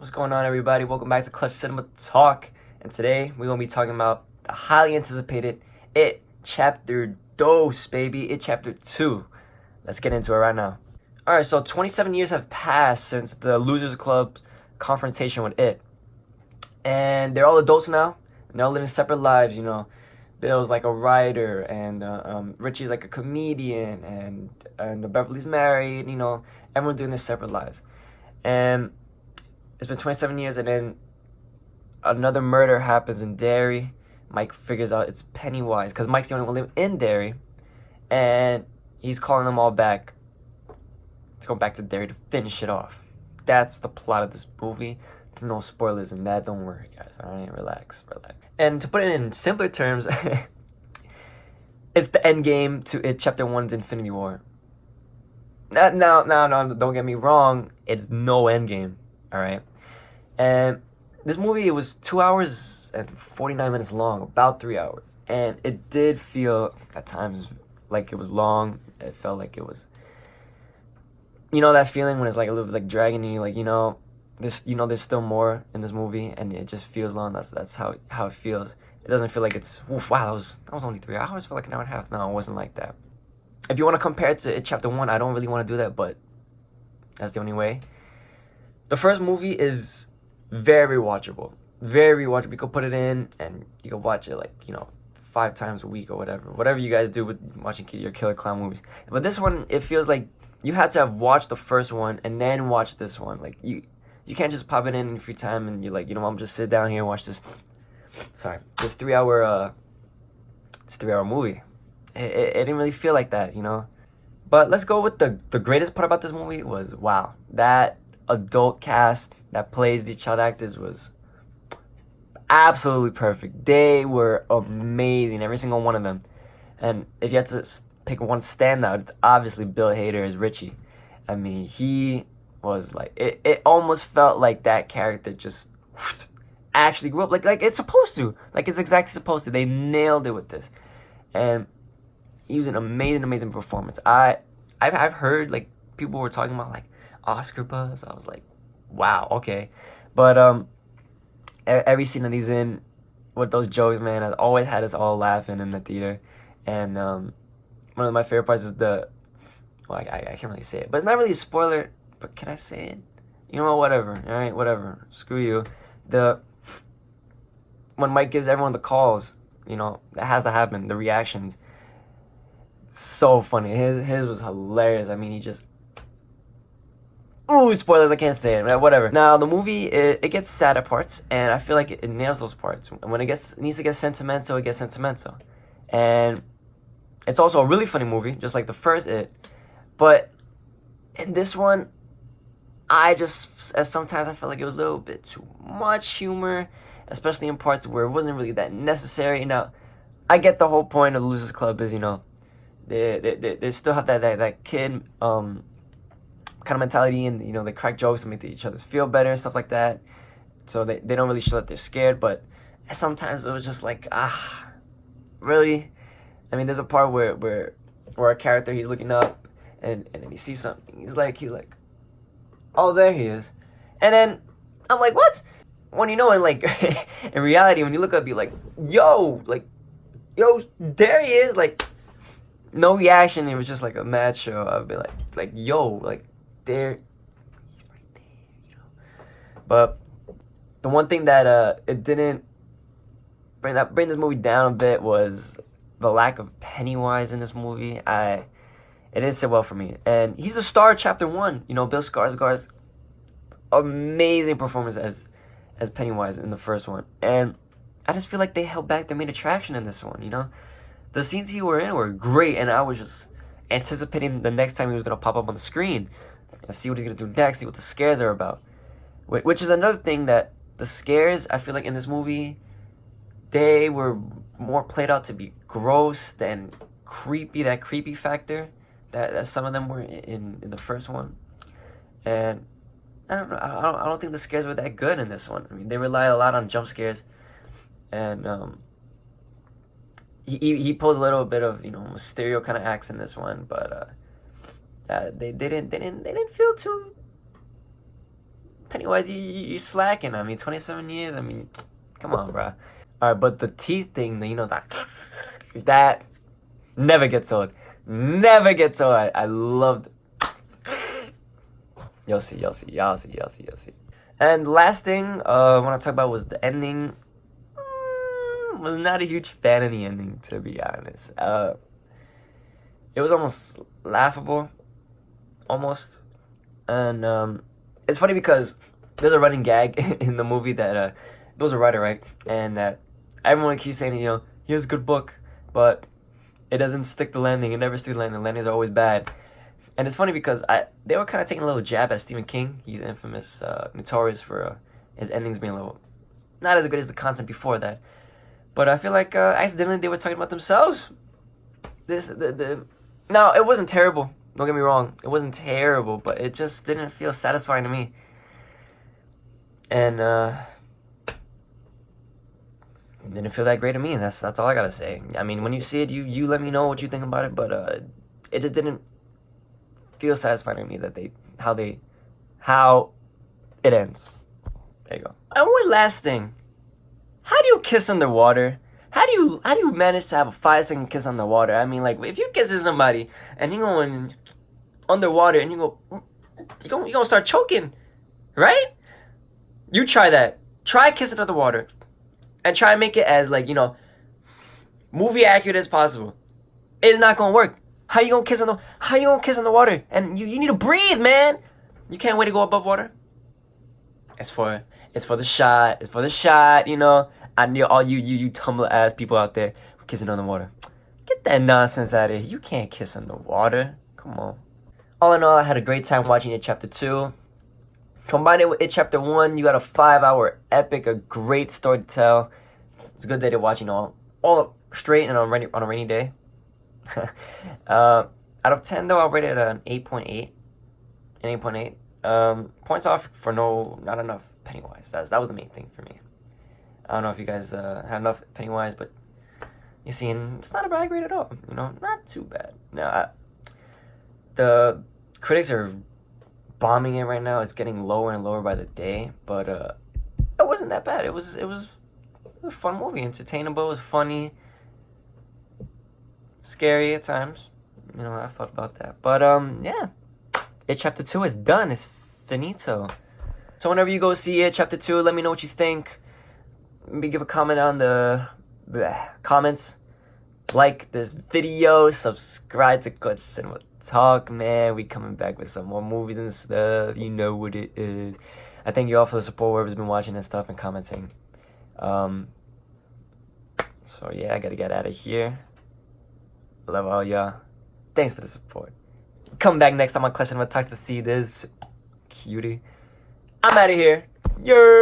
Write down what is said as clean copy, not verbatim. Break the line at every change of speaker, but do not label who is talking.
What's going on, everybody? Welcome back to Clutch Cinema Talk. And today we're gonna be talking about the highly anticipated It Chapter 2, baby. It Chapter 2. Let's get into it right now. Alright, so 27 years have passed since the Losers Club's confrontation with It. And they're all adults now, and they're all living separate lives, you know. Bill's like a writer, and Richie's like a comedian, and Beverly's married, you know. Everyone's doing their separate lives. And it's been 27 years, and then another murder happens in Derry. Mike figures out it's Pennywise, because Mike's the only one living in Derry, and he's calling them all back to go back to Derry to finish it off. That's the plot of this movie. No spoilers in that, don't worry, guys. Alright, relax. And to put it in simpler terms, it's the end game to It Chapter 1's Infinity War. No, don't get me wrong. It's no end game, alright? And this movie, it was 2 hours and 49 minutes long, about 3 hours. And it did feel, at times, like it was long. It felt like it was, you know that feeling when it's like a little bit like dragging you, like, there's still more in this movie, and it just feels long. That's how it feels. It doesn't feel like it's, wow, that was only 3 hours. For like an hour and a half. No, it wasn't like that. If you want to compare it to It Chapter 1, I don't really want to do that, but that's the only way. The first movie is very watchable. Very watchable. You can put it in, and you can watch it, like, 5 times a week or whatever. Whatever you guys do with watching your killer clown movies. But this one, it feels like you had to have watched the first one and then watch this one. Like, you can't just pop it in your free time and you're like, I'm just sit down here and watch this. This 3 hour movie. It didn't really feel like that, But let's go with the greatest part about this movie was, wow, that adult cast that plays the child actors was absolutely perfect. They were amazing, every single one of them. And if you had to pick one standout, it's obviously Bill Hader as Richie. I mean, he was like, it almost felt like that character just actually grew up like it's supposed to, like it's exactly supposed to. They nailed it with this, and he was an amazing performance. I've heard like people were talking about like Oscar buzz. I was like, wow, okay. But every scene that he's in with those jokes, man, has always had us all laughing in the theater. And one of my favorite parts is I can't really say it, but it's not really a spoiler. But can I say it? You know what? Whatever. All right, whatever. Screw you. When Mike gives everyone the calls, that has to happen. The reactions, so funny. His was hilarious. I mean, he just. Ooh, spoilers! I can't say it. Whatever. Now the movie it gets sad at parts, and I feel like it nails those parts. And when it needs to get sentimental, it gets sentimental, and it's also a really funny movie, just like the first It. But in this one, sometimes I felt like it was a little bit too much humor, especially in parts where it wasn't really that necessary. Now, I get the whole point of the Losers Club is, they still have that kid kind of mentality, and they crack jokes to make each other feel better and stuff like that. So they don't really show that they're scared, but sometimes it was just like, really? I mean, there's a part where a character, he's looking up and then he sees something. He's like, oh, there he is. And then I'm like, what? When in like in reality, when you look up, you're like, yo, there he is. Like, no reaction. It was just like a mad show. I'd be like, yo, like there, he's right there, But the one thing that it didn't bring this movie down a bit was the lack of Pennywise in this movie. It didn't sit well for me. And he's a star of Chapter 1. Bill Skarsgård's amazing performance as Pennywise in the first one. And I just feel like they held back the main attraction in this one, The scenes he were in were great, and I was just anticipating the next time he was going to pop up on the screen and see what he's going to do next, see what the scares are about. Which is another thing, that the scares, I feel like in this movie, they were more played out to be gross than creepy, that creepy factor that some of them were in the first one. And I don't know, I don't think the scares were that good in this one. I mean, they rely a lot on jump scares, and he pulls a little bit of Mysterio kind of acts in this one, but they didn't feel Pennywise, you slacking. I mean, 27 years. I mean, come on, bro. All right, but the teeth thing, you know, that never gets old. Never gets old. I loved. You'll see. And last thing I want to talk about was the ending. Was not a huge fan of the ending, to be honest. It was almost laughable, almost, and it's funny because there's a running gag in the movie that there was a writer, right, and that everyone keeps saying, you know, here's a good book, but it doesn't stick the landing. It never sticks the landing. The landings are always bad. And it's funny because they were kind of taking a little jab at Stephen King. He's infamous, notorious for his endings being a little not as good as the content before that. But I feel like accidentally they were talking about themselves. Now, it wasn't terrible. Don't get me wrong. It wasn't terrible, but it just didn't feel satisfying to me. And it didn't feel that great to me. And that's all I gotta say. I mean, when you see it, you let me know what you think about it. But it just didn't feel satisfying to me that how it ends. There you go. And one last thing. How do you kiss underwater? How do you manage to have a 5-second kiss underwater? I mean, like, if you kiss somebody and you go in underwater and you gonna start choking, right? You try that. Try kissing underwater, and try and make it as, like, you know, movie accurate as possible. It's not gonna work. How you gonna kiss underwater? And you need to breathe, man. You can't wait to go above water. It's for the shot. It's for the shot, you know. I know all you Tumblr ass people out there kissing underwater. Get that nonsense out of here. You can't kiss underwater. Come on. All in all, I had a great time watching it chapter 2. Combine it with it chapter 1, you got a 5-hour epic, a great story to tell. It's a good day to watch, you know, all straight and on a rainy day. Out of 10 though, I'll rate it an 8.8. An 8.8. Points off for not enough Pennywise. That was the main thing for me. I don't know if you guys had enough Pennywise, but you see, it's not a bad grade at all. You know, not too bad. Now, the critics are bombing it right now. It's getting lower and lower by the day, but it wasn't that bad. It was a fun movie, entertainable. It was funny, scary at times. You know, I thought about that, but yeah, it chapter 2 is done. It's finito. So whenever you go see it, chapter 2, let me know what you think. Maybe give a comment on the comments. Like this video. Subscribe to Clutch Cinema Talk, man. We coming back with some more movies and stuff. You know what it is. I thank you all for the support, whoever's been watching and stuff and commenting. So yeah, I gotta get out of here. Love all y'all. Thanks for the support. Come back next time on Clutch Cinema Talk to see this cutie. I'm out of here. Yeah.